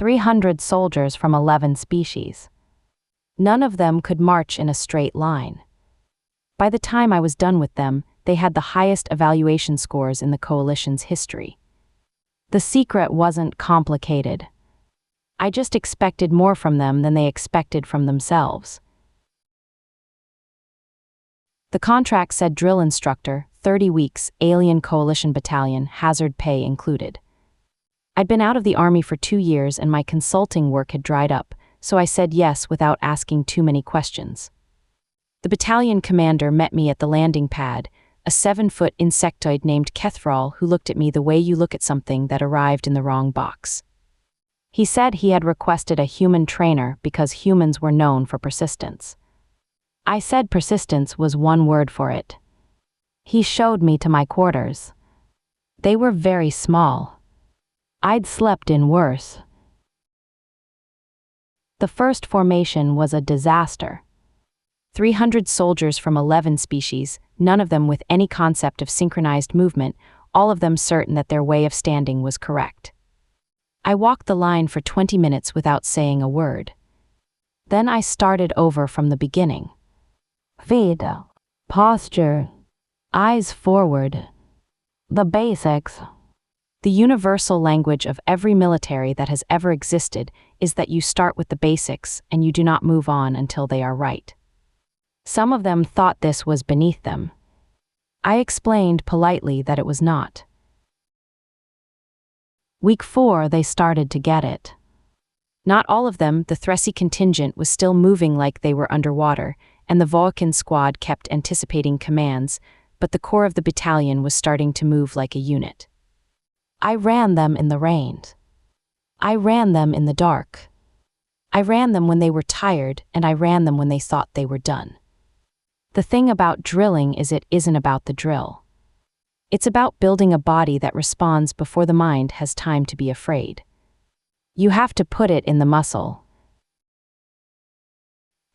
300 soldiers from 11 species. None of them could march in a straight line. By the time I was done with them, they had the highest evaluation scores in the coalition's history. The secret wasn't complicated. I just expected more from them than they expected from themselves. The contract said drill instructor, 30 weeks, Alien Coalition Battalion, hazard pay included. I'd been out of the Army for 2 years and my consulting work had dried up, so I said yes without asking too many questions. The battalion commander met me at the landing pad, a 7-foot insectoid named Kethral who looked at me the way you look at something that arrived in the wrong box. He said he had requested a human trainer because humans were known for persistence. I said persistence was one word for it. He showed me to my quarters. They were very small. I'd slept in worse. The first formation was a disaster. 300 soldiers from 11 species, none of them with any concept of synchronized movement, all of them certain that their way of standing was correct. I walked the line for 20 minutes without saying a word. Then I started over from the beginning. Feet, posture, eyes forward. The basics. The universal language of every military that has ever existed is that you start with the basics and you do not move on until they are right. Some of them thought this was beneath them. I explained politely that it was not. Week 4, they started to get it. Not all of them, the Thressi contingent was still moving like they were underwater, and the Vulcan squad kept anticipating commands, but the core of the battalion was starting to move like a unit. I ran them in the rain. I ran them in the dark. I ran them when they were tired, and I ran them when they thought they were done. The thing about drilling is it isn't about the drill. It's about building a body that responds before the mind has time to be afraid. You have to put it in the muscle.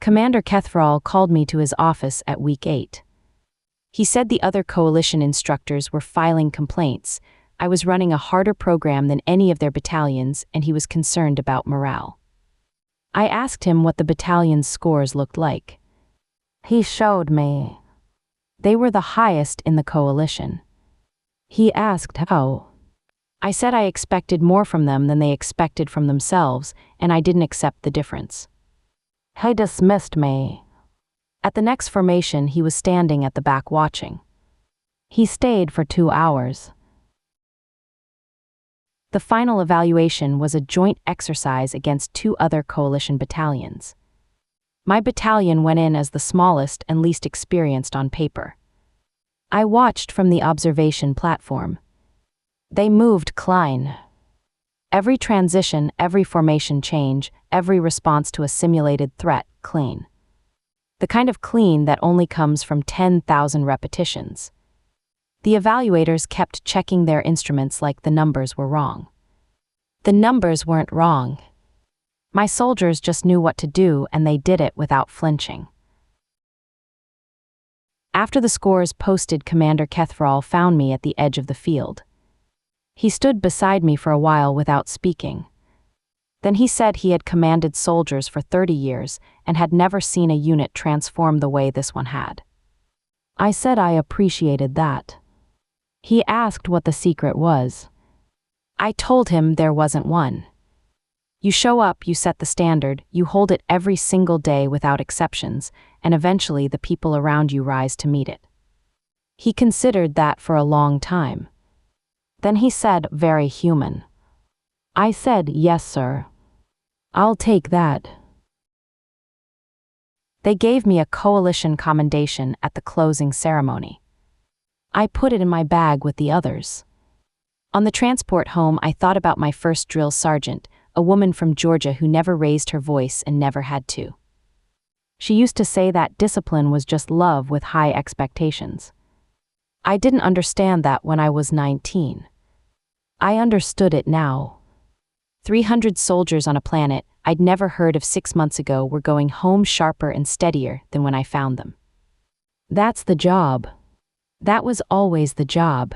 Commander Kethral called me to his office at week 8. He said the other coalition instructors were filing complaints. I was running a harder program than any of their battalions, and he was concerned about morale. I asked him what the battalion's scores looked like. He showed me. They were the highest in the coalition. He asked how. I said I expected more from them than they expected from themselves, and I didn't accept the difference. He dismissed me. At the next formation, he was standing at the back watching. He stayed for 2 hours. The final evaluation was a joint exercise against 2 other coalition battalions. My battalion went in as the smallest and least experienced on paper. I watched from the observation platform. They moved clean. Every transition, every formation change, every response to a simulated threat, clean. The kind of clean that only comes from 10,000 repetitions. The evaluators kept checking their instruments like the numbers were wrong. The numbers weren't wrong. My soldiers just knew what to do and they did it without flinching. After the scores posted, Commander Kethral found me at the edge of the field. He stood beside me for a while without speaking. Then he said he had commanded soldiers for 30 years and had never seen a unit transform the way this one had. I said I appreciated that. He asked what the secret was. I told him there wasn't one. You show up, you set the standard, you hold it every single day without exceptions, and eventually the people around you rise to meet it. He considered that for a long time. Then he said, very human. I said, yes, sir. I'll take that. They gave me a coalition commendation at the closing ceremony. I put it in my bag with the others. On the transport home, I thought about my first drill sergeant, a woman from Georgia who never raised her voice and never had to. She used to say that discipline was just love with high expectations. I didn't understand that when I was 19. I understood it now. 300 soldiers on a planet I'd never heard of 6 months ago were going home sharper and steadier than when I found them. That's the job. That was always the job.